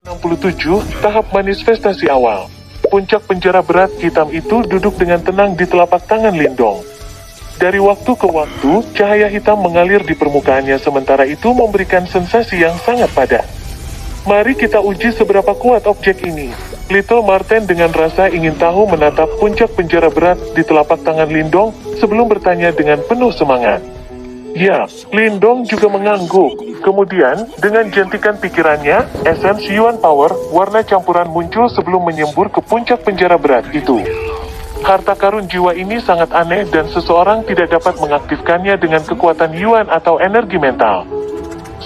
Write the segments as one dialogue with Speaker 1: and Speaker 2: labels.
Speaker 1: 67. Tahap manifestasi awal. Puncak penjara berat hitam itu duduk dengan tenang di telapak tangan Lindong. Dari waktu ke waktu, cahaya hitam mengalir di permukaannya, sementara itu memberikan sensasi yang sangat padat. Mari kita uji seberapa kuat objek ini. Little Marten dengan rasa ingin tahu menatap puncak penjara berat di telapak tangan Lindong sebelum bertanya dengan penuh semangat. Ya, Lindong juga mengangguk. Kemudian, dengan jentikan pikirannya, Essence Yuan Power, warna campuran muncul sebelum menyembur ke puncak penjara berat itu. Harta karun jiwa ini sangat aneh dan seseorang tidak dapat mengaktifkannya dengan kekuatan Yuan atau energi mental.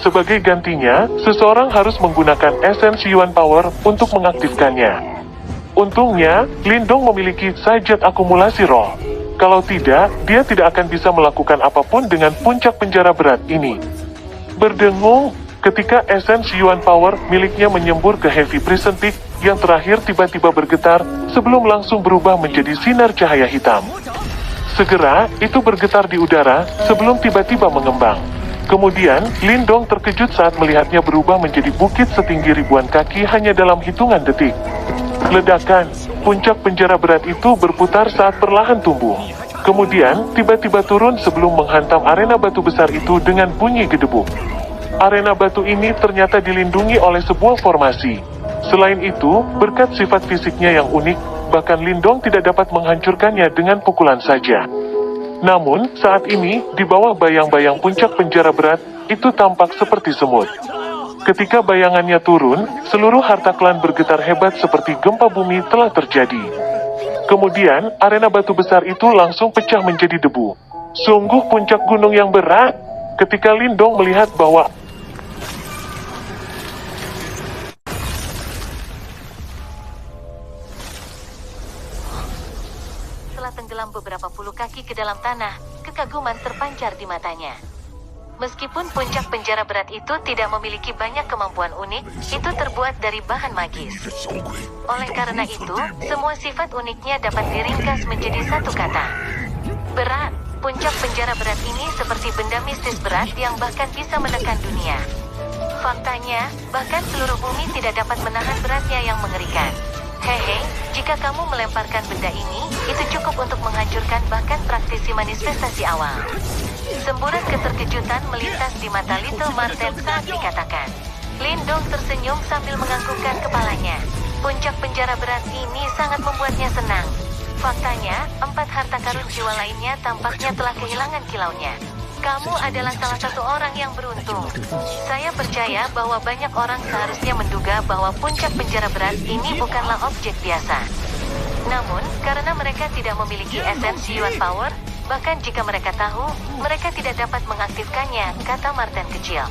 Speaker 1: Sebagai gantinya, seseorang harus menggunakan Essence Yuan Power untuk mengaktifkannya. Untungnya, Lindong memiliki sajat akumulasi roh. Kalau tidak, dia tidak akan bisa melakukan apapun dengan puncak penjara berat ini. Berdengung, ketika Essence Yuan Power miliknya menyembur ke Heavy Prison Peak, yang terakhir tiba-tiba bergetar, sebelum langsung berubah menjadi sinar cahaya hitam. Segera, itu bergetar di udara, sebelum tiba-tiba mengembang. Kemudian, Lindong terkejut saat melihatnya berubah menjadi bukit setinggi ribuan kaki hanya dalam hitungan detik. Ledakan, puncak penjara berat itu berputar saat perlahan tumbuh. Kemudian, tiba-tiba turun sebelum menghantam arena batu besar itu dengan bunyi gedebuk. Arena batu ini ternyata dilindungi oleh sebuah formasi. Selain itu, berkat sifat fisiknya yang unik, bahkan Lindong tidak dapat menghancurkannya dengan pukulan saja. Namun, saat ini, di bawah bayang-bayang puncak penjara berat, itu tampak seperti semut. Ketika bayangannya turun, seluruh harta klan bergetar hebat seperti gempa bumi telah terjadi. Kemudian, arena batu besar itu langsung pecah menjadi debu. Sungguh puncak gunung yang berat. Ketika Lindong melihat bahwa
Speaker 2: setelah tenggelam beberapa puluh kaki ke dalam tanah, kekaguman terpancar di matanya. Meskipun puncak penjara berat itu tidak memiliki banyak kemampuan unik, itu terbuat dari bahan magis. Oleh karena itu, semua sifat uniknya dapat diringkas menjadi satu kata. Berat. Puncak penjara berat ini seperti benda mistis berat yang bahkan bisa menekan dunia. Faktanya, bahkan seluruh bumi tidak dapat menahan beratnya yang mengerikan. Hehe, jika kamu melemparkan benda ini, itu cukup untuk menghancurkan bahkan praktisi manifestasi awal. Semburat keterkejutan melintas di mata Little Marten saat dikatakan. Lindong tersenyum sambil menganggukkan kepalanya. Puncak penjara berat ini sangat membuatnya senang. Faktanya, 4 harta karun jiwa lainnya tampaknya telah kehilangan kilaunya. Kamu adalah salah satu orang yang beruntung. Saya percaya bahwa banyak orang seharusnya menduga bahwa puncak penjara berat ini bukanlah objek biasa. Namun, karena mereka tidak memiliki Essence Yuan Power, bahkan jika mereka tahu, mereka tidak dapat mengaktifkannya, kata Marten kecil.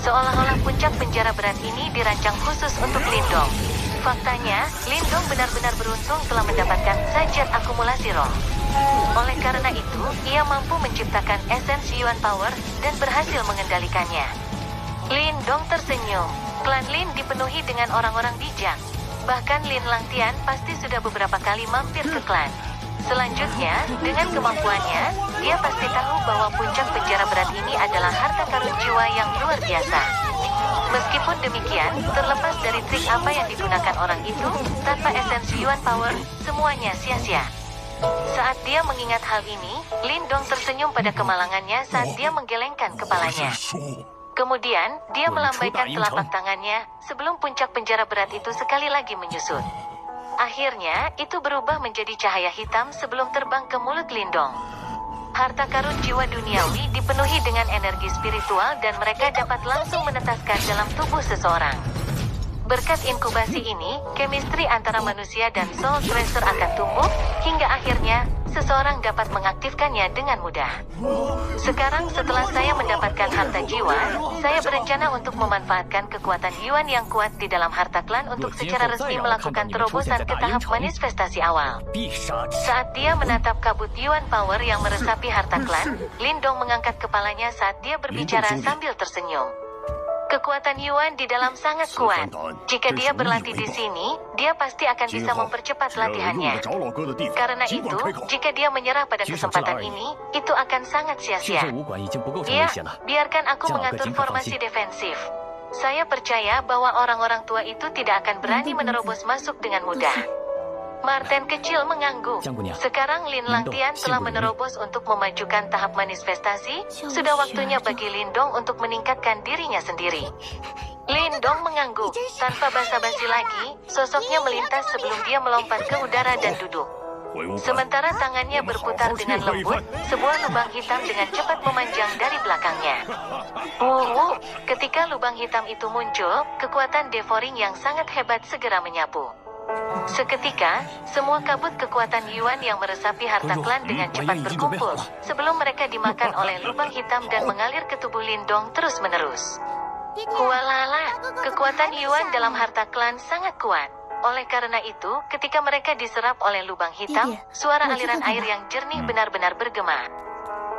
Speaker 2: Seolah-olah puncak penjara berat ini dirancang khusus untuk Lindong. Faktanya, Lindong benar-benar beruntung telah mendapatkan sajat akumulasi roh. Oleh karena itu, ia mampu menciptakan Essence Yuan Power dan berhasil mengendalikannya. Lindong tersenyum. Klan Lin dipenuhi dengan orang-orang bijak. Bahkan Lin Langtian pasti sudah beberapa kali mampir ke klan. Selanjutnya, dengan kemampuannya, dia pasti tahu bahwa puncak penjara berat ini adalah harta karun jiwa yang luar biasa. Meskipun demikian, terlepas dari trik apa yang digunakan orang itu, tanpa Essence Yuan Power, semuanya sia-sia. Saat dia mengingat hal ini, Lindong tersenyum pada kemalangannya saat dia menggelengkan kepalanya. Kemudian, dia melambaikan telapak tangannya, sebelum puncak penjara berat itu sekali lagi menyusut. Akhirnya, itu berubah menjadi cahaya hitam sebelum terbang ke mulut Lindong. Harta karun jiwa duniawi dipenuhi dengan energi spiritual dan mereka dapat langsung menetaskan dalam tubuh seseorang. Berkat inkubasi ini, chemistry antara manusia dan soul tracer akan tumbuh, hingga akhirnya, seseorang dapat mengaktifkannya dengan mudah. Sekarang setelah saya mendapatkan harta jiwa, saya berencana untuk memanfaatkan kekuatan Yuan yang kuat di dalam harta klan untuk secara resmi melakukan terobosan ke tahap manifestasi awal. Saat dia menatap kabut Yuan Power yang meresapi harta klan, Lindong mengangkat kepalanya saat dia berbicara sambil tersenyum. Kekuatan Yuan di dalam sangat kuat. Jika dia berlatih di sini, dia pasti akan bisa mempercepat latihannya. Karena itu, jika dia menyerah pada kesempatan ini, itu akan sangat sia-sia. Ya, biarkan aku mengatur formasi defensif. Saya percaya bahwa orang-orang tua itu tidak akan berani menerobos masuk dengan mudah. Martin kecil mengangguk. Sekarang Lin Langtian telah menerobos untuk memajukan tahap manifestasi. Sudah waktunya bagi Lindong untuk meningkatkan dirinya sendiri. Lindong mengangguk. Tanpa basa-basi lagi, sosoknya melintas sebelum dia melompat ke udara dan duduk. Sementara tangannya berputar dengan lembut, sebuah lubang hitam dengan cepat memanjang dari belakangnya. Ketika lubang hitam itu muncul, kekuatan devouring yang sangat hebat segera menyapu. Seketika, semua kabut kekuatan Yuan yang meresapi harta klan dengan cepat berkumpul, sebelum mereka dimakan oleh lubang hitam dan mengalir ke tubuh Lindong terus-menerus. Hualala, kekuatan Yuan dalam harta klan sangat kuat. Oleh karena itu, ketika mereka diserap oleh lubang hitam, suara aliran air yang jernih benar-benar bergema.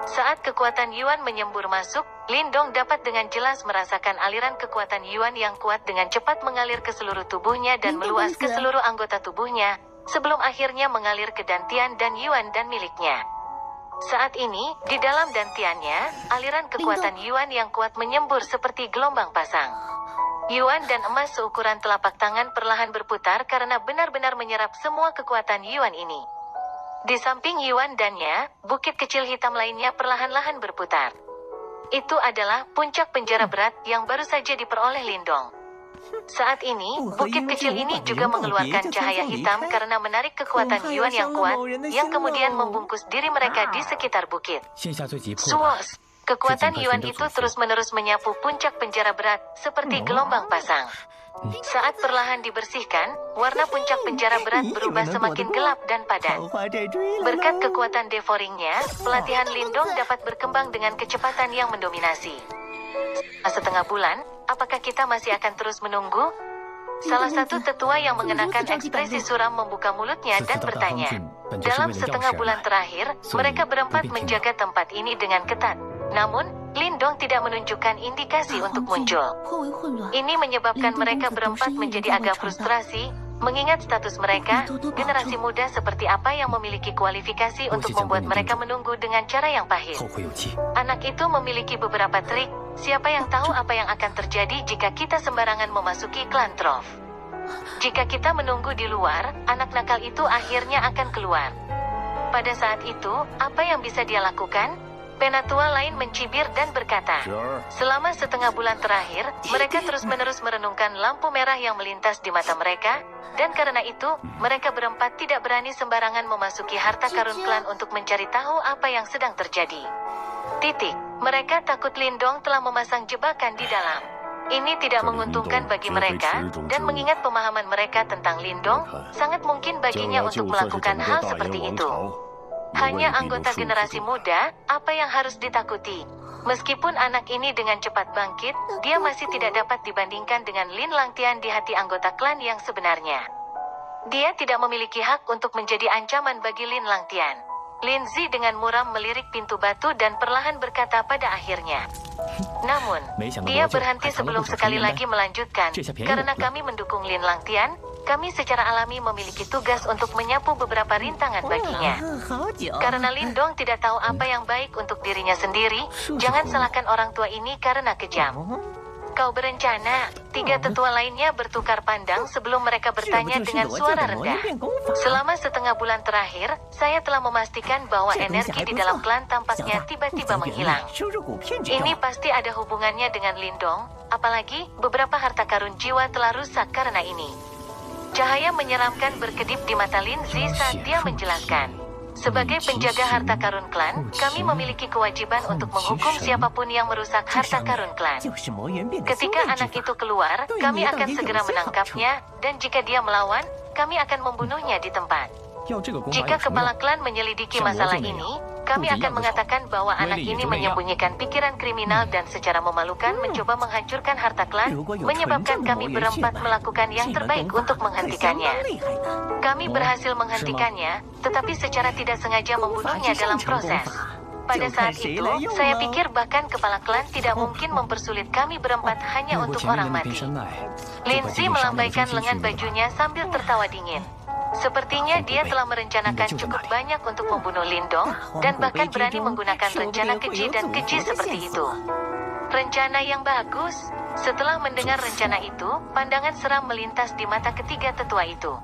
Speaker 2: Saat kekuatan Yuan menyembur masuk, Lindong dapat dengan jelas merasakan aliran kekuatan Yuan yang kuat dengan cepat mengalir ke seluruh tubuhnya dan meluas ke seluruh anggota tubuhnya, sebelum akhirnya mengalir ke dantian dan Yuan dan miliknya. Saat ini, di dalam dantiannya, aliran kekuatan Yuan yang kuat menyembur seperti gelombang pasang. Yuan dan emas seukuran telapak tangan perlahan berputar karena benar-benar menyerap semua kekuatan Yuan ini. Di samping Yuan dannya, bukit kecil hitam lainnya perlahan-lahan berputar. Itu adalah puncak penjara berat yang baru saja diperoleh Lindong. Saat ini, bukit kecil ini juga mengeluarkan cahaya hitam karena menarik kekuatan Yuan yang kuat, yang kemudian membungkus diri mereka di sekitar bukit. Swoosh! Kekuatan Yuan itu terus-menerus menyapu puncak penjara berat, seperti gelombang pasang. Saat perlahan dibersihkan, warna puncak penjara berat berubah semakin gelap dan padat. Berkat kekuatan devouringnya, pelatihan Lindong dapat berkembang dengan kecepatan yang mendominasi. Setengah bulan, apakah kita masih akan terus menunggu? Salah satu tetua yang mengenakan ekspresi suram membuka mulutnya dan bertanya. Dalam setengah bulan terakhir, mereka berempat menjaga tempat ini dengan ketat. Namun, Lindong tidak menunjukkan indikasi untuk muncul. Ini menyebabkan mereka berempat menjadi agak frustrasi, mengingat status mereka, generasi muda seperti apa yang memiliki kualifikasi untuk membuat mereka menunggu dengan cara yang pahit. Anak itu memiliki beberapa trik, siapa yang tahu apa yang akan terjadi jika kita sembarangan memasuki klan Trof. Jika kita menunggu di luar, anak nakal itu akhirnya akan keluar. Pada saat itu, apa yang bisa dia lakukan? Penatua lain mencibir dan berkata, selama setengah bulan terakhir, mereka terus-menerus merenungkan lampu merah yang melintas di mata mereka, dan karena itu, mereka berempat tidak berani sembarangan memasuki harta karun klan untuk mencari tahu apa yang sedang terjadi. Mereka takut Lindong telah memasang jebakan di dalam. Ini tidak menguntungkan bagi mereka, dan mengingat pemahaman mereka tentang Lindong, sangat mungkin baginya untuk melakukan hal seperti itu. Hanya anggota generasi muda, apa yang harus ditakuti? Meskipun anak ini dengan cepat bangkit, dia masih tidak dapat dibandingkan dengan Lin Langtian di hati anggota klan yang sebenarnya. Dia tidak memiliki hak untuk menjadi ancaman bagi Lin Langtian. Lin Zi dengan muram melirik pintu batu dan perlahan berkata pada akhirnya. Namun, dia berhenti sebelum sekali lagi melanjutkan, karena kami mendukung Lin Langtian, kami secara alami memiliki tugas untuk menyapu beberapa rintangan baginya. Karena Lindong tidak tahu apa yang baik untuk dirinya sendiri, jangan salahkan orang tua ini karena kejam. Kau berencana, tiga tetua lainnya bertukar pandang sebelum mereka bertanya dengan suara rendah. Selama setengah bulan terakhir, saya telah memastikan bahwa energi di dalam klan tampaknya tiba-tiba menghilang. Ini pasti ada hubungannya dengan Lindong, apalagi beberapa harta karun jiwa telah rusak karena ini. Cahaya menyeramkan berkedip di mata Lin Zi saat dia menjelaskan. Sebagai penjaga harta karun klan, kami memiliki kewajiban untuk menghukum siapapun yang merusak harta karun klan. Ketika anak itu keluar, kami akan segera menangkapnya, dan jika dia melawan, kami akan membunuhnya di tempat. Jika kepala klan menyelidiki masalah ini, kami akan mengatakan bahwa anak ini menyembunyikan pikiran kriminal dan secara memalukan mencoba menghancurkan harta klan, menyebabkan kami berempat melakukan yang terbaik untuk menghentikannya. Kami berhasil menghentikannya, tetapi secara tidak sengaja membunuhnya dalam proses. Pada saat itu, saya pikir bahkan kepala klan tidak mungkin mempersulit kami berempat hanya untuk orang mati. Lin Zi melambaikan lengan bajunya sambil tertawa dingin. Sepertinya dia telah merencanakan cukup banyak untuk membunuh Lindong, dan bahkan berani menggunakan rencana keji dan keji seperti itu. Rencana yang bagus. Setelah mendengar rencana itu, pandangan seram melintas di mata ketiga tetua itu.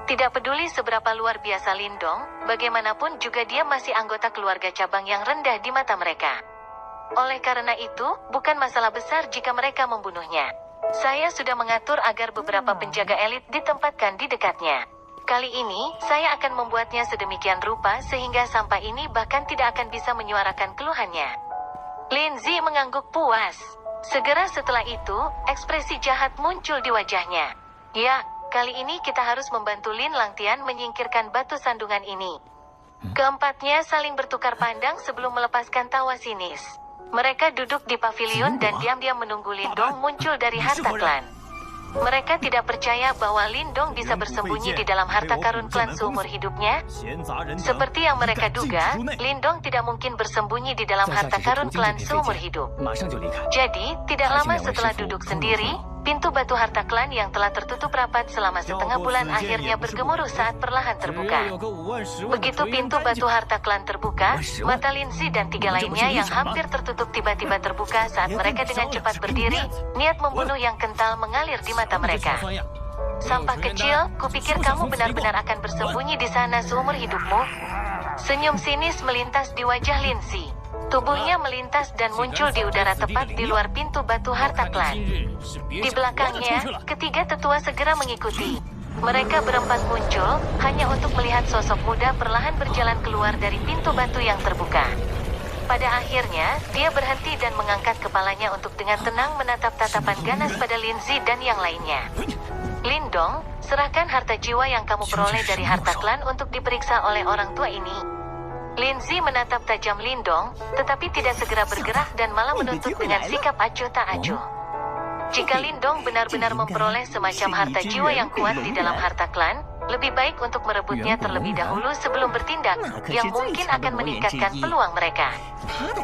Speaker 2: Tidak peduli seberapa luar biasa Lindong, bagaimanapun juga dia masih anggota keluarga cabang yang rendah di mata mereka. Oleh karena itu, bukan masalah besar jika mereka membunuhnya. Saya sudah mengatur agar beberapa penjaga elit ditempatkan di dekatnya. Kali ini, saya akan membuatnya sedemikian rupa sehingga sampah ini bahkan tidak akan bisa menyuarakan keluhannya. Lindsay mengangguk puas. Segera setelah itu, ekspresi jahat muncul di wajahnya. Ya, kali ini kita harus membantu Lin Langtian menyingkirkan batu sandungan ini. Keempatnya saling bertukar pandang sebelum melepaskan tawa sinis. Mereka duduk di pavilion dan diam-diam menunggu Lindong muncul dari harta klan. Mereka tidak percaya bahwa Lindong bisa bersembunyi di dalam harta karun klan seumur hidupnya. Seperti yang mereka duga, Lindong tidak mungkin bersembunyi di dalam harta karun klan seumur hidup. Jadi, tidak lama setelah duduk sendiri, pintu batu harta klan yang telah tertutup rapat selama setengah bulan akhirnya bergemuruh saat perlahan terbuka. Begitu pintu batu harta klan terbuka, mata Lindsay dan tiga lainnya yang hampir tertutup tiba-tiba terbuka saat mereka dengan cepat berdiri, niat membunuh yang kental mengalir di mata mereka. Sampah kecil, kupikir kamu benar-benar akan bersembunyi di sana seumur hidupmu. Senyum sinis melintas di wajah Lindsay. Tubuhnya melintas dan muncul di udara tepat di luar pintu batu harta klan. Di belakangnya, ketiga tetua segera mengikuti. Mereka berempat muncul, hanya untuk melihat sosok muda perlahan berjalan keluar dari pintu batu yang terbuka. Pada akhirnya, dia berhenti dan mengangkat kepalanya untuk dengan tenang menatap tatapan ganas pada Lindsay dan yang lainnya. Lindong, serahkan harta jiwa yang kamu peroleh dari harta klan untuk diperiksa oleh orang tua ini. Lindsay menatap tajam Lindong, tetapi tidak segera bergerak dan malah menuntut dengan sikap acuh tak acuh. Jika Lindong benar-benar memperoleh semacam harta jiwa yang kuat di dalam harta klan, lebih baik untuk merebutnya terlebih dahulu sebelum bertindak, yang mungkin akan meningkatkan peluang mereka.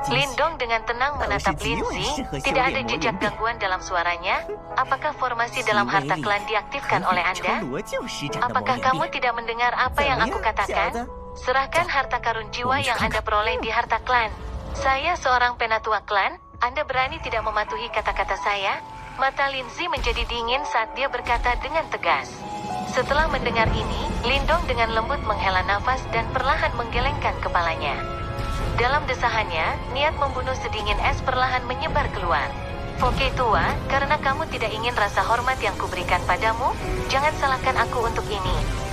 Speaker 2: Lindong dengan tenang menatap Lindsay, tidak ada jejak gangguan dalam suaranya. Apakah formasi dalam harta klan diaktifkan oleh Anda? Apakah kamu tidak mendengar apa yang aku katakan? Serahkan harta karun jiwa yang Anda peroleh di harta klan. Saya seorang penatua klan, Anda berani tidak mematuhi kata-kata saya? Mata Lindsay menjadi dingin saat dia berkata dengan tegas. Setelah mendengar ini, Lindong dengan lembut menghela nafas dan perlahan menggelengkan kepalanya. Dalam desahannya, niat membunuh sedingin es perlahan menyebar keluar. Oke tua, karena kamu tidak ingin rasa hormat yang kuberikan padamu, jangan salahkan aku untuk ini.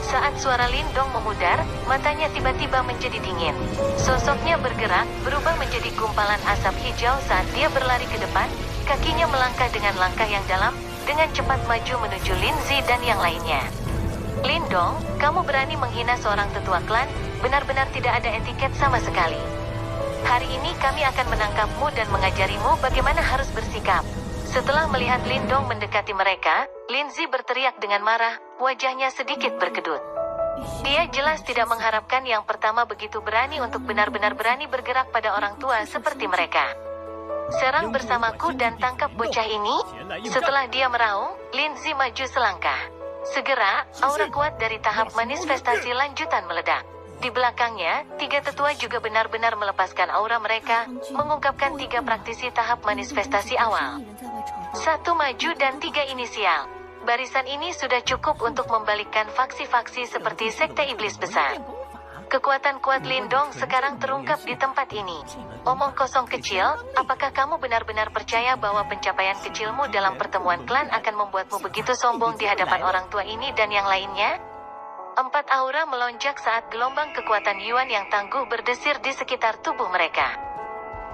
Speaker 2: Saat suara Lindong memudar, matanya tiba-tiba menjadi dingin. Sosoknya bergerak, berubah menjadi gumpalan asap hijau saat dia berlari ke depan, kakinya melangkah dengan langkah yang dalam, dengan cepat maju menuju Lindsay dan yang lainnya. Lindong, kamu berani menghina seorang tetua klan, benar-benar tidak ada etiket sama sekali. Hari ini kami akan menangkapmu dan mengajarimu bagaimana harus bersikap. Setelah melihat Lindong mendekati mereka, Lindsay berteriak dengan marah, wajahnya sedikit berkedut. Dia jelas tidak mengharapkan yang pertama begitu berani untuk benar-benar berani bergerak pada orang tua seperti mereka. Serang bersamaku dan tangkap bocah ini. Setelah dia meraung, Lindsay maju selangkah. Segera, aura kuat dari tahap manifestasi lanjutan meledak. Di belakangnya, tiga tetua juga benar-benar melepaskan aura mereka, mengungkapkan tiga praktisi tahap manifestasi awal. 1 maju dan 3 inisial. Barisan ini sudah cukup untuk membalikkan faksi-faksi seperti Sekte Iblis Besar. Kekuatan kuat Lindong sekarang terungkap di tempat ini. Omong kosong kecil, apakah kamu benar-benar percaya bahwa pencapaian kecilmu dalam pertemuan klan akan membuatmu begitu sombong di hadapan orang tua ini dan yang lainnya? 4 aura melonjak saat gelombang kekuatan Yuan yang tangguh berdesir di sekitar tubuh mereka.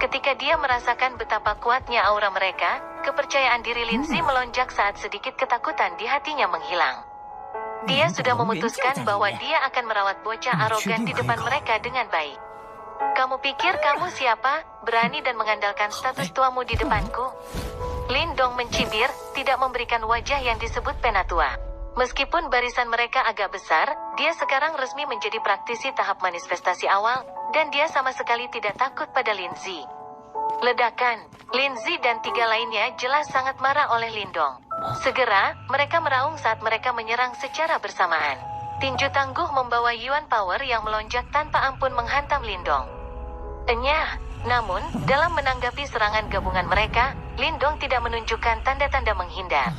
Speaker 2: Ketika dia merasakan betapa kuatnya aura mereka, kepercayaan diri Lindsay melonjak saat sedikit ketakutan di hatinya menghilang. Dia sudah memutuskan bahwa dia akan merawat bocah arogan di depan mereka dengan baik. Kamu pikir kamu siapa, berani dan mengandalkan status tuamu di depanku? Lindong mencibir, tidak memberikan wajah yang disebut penatua. Meskipun barisan mereka agak besar, dia sekarang resmi menjadi praktisi tahap manifestasi awal, dan dia sama sekali tidak takut pada Lindsay. Ledakan, Lindsay dan 3 lainnya jelas sangat marah oleh Lindong. Segera, mereka meraung saat mereka menyerang secara bersamaan. Tinju tangguh membawa Yuan Power yang melonjak tanpa ampun menghantam Lindong. Enyah. Namun, dalam menanggapi serangan gabungan mereka, Lindong tidak menunjukkan tanda-tanda menghindar.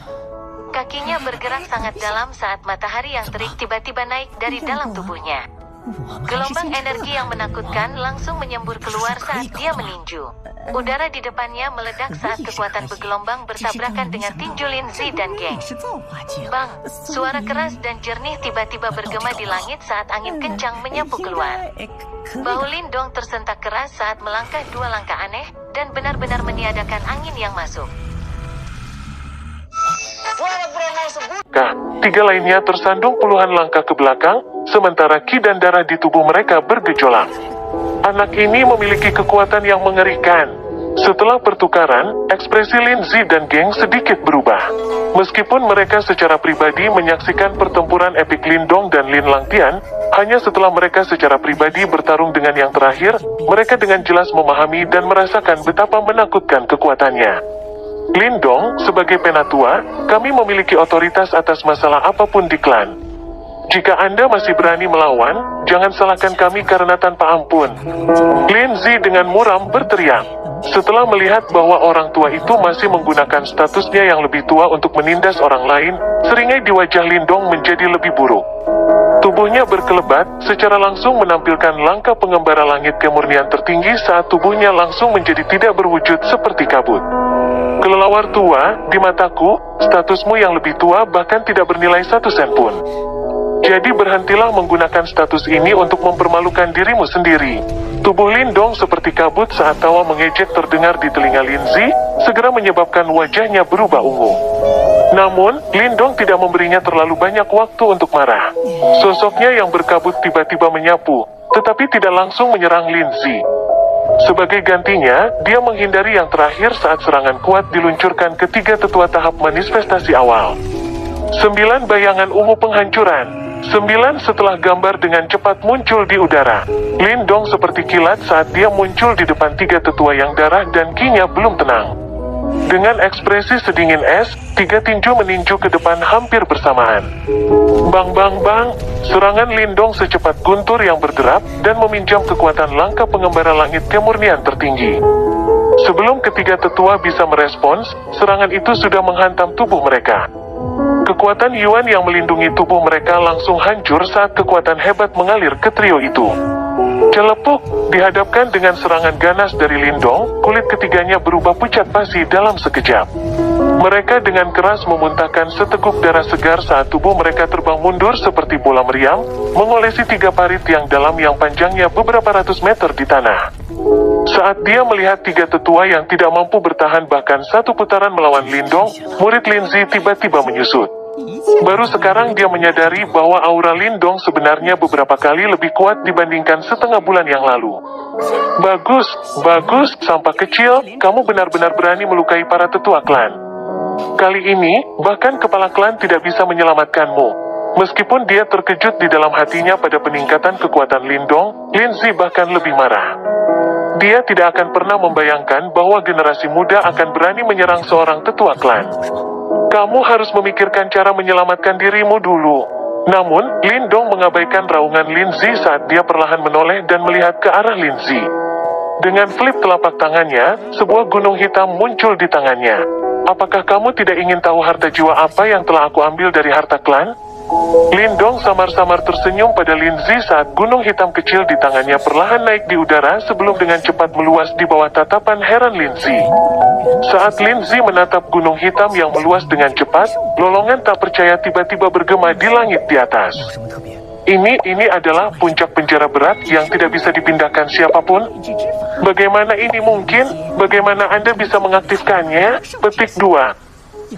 Speaker 2: Kakinya bergerak sangat dalam saat matahari yang terik tiba-tiba naik dari dalam tubuhnya. Gelombang energi yang menakutkan langsung menyembur keluar saat dia meninju. Udara di depannya meledak saat kekuatan bergelombang bertabrakan dengan tinju Linzi dan geng. Bang, suara keras dan jernih tiba-tiba bergema di langit saat angin kencang menyapu keluar. Bahu Lindong tersentak keras saat melangkah 2 langkah aneh, dan benar-benar meniadakan angin yang masuk.
Speaker 1: Tiga lainnya tersandung puluhan langkah ke belakang, sementara ki dan darah di tubuh mereka bergejolak. Anak ini memiliki kekuatan yang mengerikan. Setelah pertukaran, ekspresi Linzi dan geng sedikit berubah. Meskipun mereka secara pribadi menyaksikan pertempuran epik Lindong dan Lin Langtian, hanya setelah mereka secara pribadi bertarung dengan yang terakhir, mereka dengan jelas memahami dan merasakan betapa menakutkan kekuatannya. Lindong, sebagai penatua, kami memiliki otoritas atas masalah apapun di klan. Jika Anda masih berani melawan, jangan salahkan kami karena tanpa ampun. Linzi dengan muram berteriak. Setelah melihat bahwa orang tua itu masih menggunakan statusnya yang lebih tua untuk menindas orang lain, seringai di wajah Lindong menjadi lebih buruk. Tubuhnya berkelebat, secara langsung menampilkan langkah pengembara langit kemurnian tertinggi saat tubuhnya langsung menjadi tidak berwujud seperti kabut. Kelelawar tua, di mataku, statusmu yang lebih tua bahkan tidak bernilai 1 sen pun. Jadi berhentilah menggunakan status ini untuk mempermalukan dirimu sendiri. Tubuh Lindong seperti kabut saat tawa mengejek terdengar di telinga Linzi, segera menyebabkan wajahnya berubah ungu. Namun, Lindong tidak memberinya terlalu banyak waktu untuk marah. Sosoknya yang berkabut tiba-tiba menyapu, tetapi tidak langsung menyerang Linzi. Sebagai gantinya, dia menghindari yang terakhir saat serangan kuat diluncurkan ketiga tetua tahap manifestasi awal. 9 bayangan ungu penghancuran. 9 setelah gambar dengan cepat muncul di udara. Lindong seperti kilat saat dia muncul di depan 3 tetua yang darah dan kinya belum tenang. Dengan ekspresi sedingin es, 3 tinju meninju ke depan hampir bersamaan. Bang bang bang, serangan Lindong secepat guntur yang berderap dan meminjam kekuatan langkah pengembara langit kemurnian tertinggi. Sebelum ketiga tetua bisa merespons, serangan itu sudah menghantam tubuh mereka. Kekuatan Yuan yang melindungi tubuh mereka langsung hancur saat kekuatan hebat mengalir ke trio itu. Celepuk, dihadapkan dengan serangan ganas dari Lindong, kulit ketiganya berubah pucat pasi dalam sekejap. Mereka dengan keras memuntahkan seteguk darah segar saat tubuh mereka terbang mundur seperti bola meriam, mengolesi 3 parit yang dalam yang panjangnya beberapa ratus meter di tanah. Saat dia melihat 3 tetua yang tidak mampu bertahan bahkan 1 putaran melawan Lindong, murid Linzi tiba-tiba menyusut. Baru sekarang dia menyadari bahwa aura Lindong sebenarnya beberapa kali lebih kuat dibandingkan setengah bulan yang lalu. Bagus, bagus, sampah kecil, kamu benar-benar berani melukai para tetua klan. Kali ini, bahkan kepala klan tidak bisa menyelamatkanmu. Meskipun dia terkejut di dalam hatinya pada peningkatan kekuatan Lindong, Linzi bahkan lebih marah. Dia tidak akan pernah membayangkan bahwa generasi muda akan berani menyerang seorang tetua klan. Kamu harus memikirkan cara menyelamatkan dirimu dulu. Namun, Lindong mengabaikan raungan Linzi saat dia perlahan menoleh dan melihat ke arah Linzi. Dengan flip telapak tangannya, sebuah gunung hitam muncul di tangannya. Apakah kamu tidak ingin tahu harta jiwa apa yang telah aku ambil dari harta klan? Lindong samar-samar tersenyum pada Linzi saat gunung hitam kecil di tangannya perlahan naik di udara sebelum dengan cepat meluas di bawah tatapan heran Linzi. Saat Linzi menatap gunung hitam yang meluas dengan cepat, lolongan tak percaya tiba-tiba bergema di langit di atas. Ini adalah puncak penjara berat yang tidak bisa dipindahkan siapapun. Bagaimana ini mungkin? Bagaimana Anda bisa mengaktifkannya? Petik 2.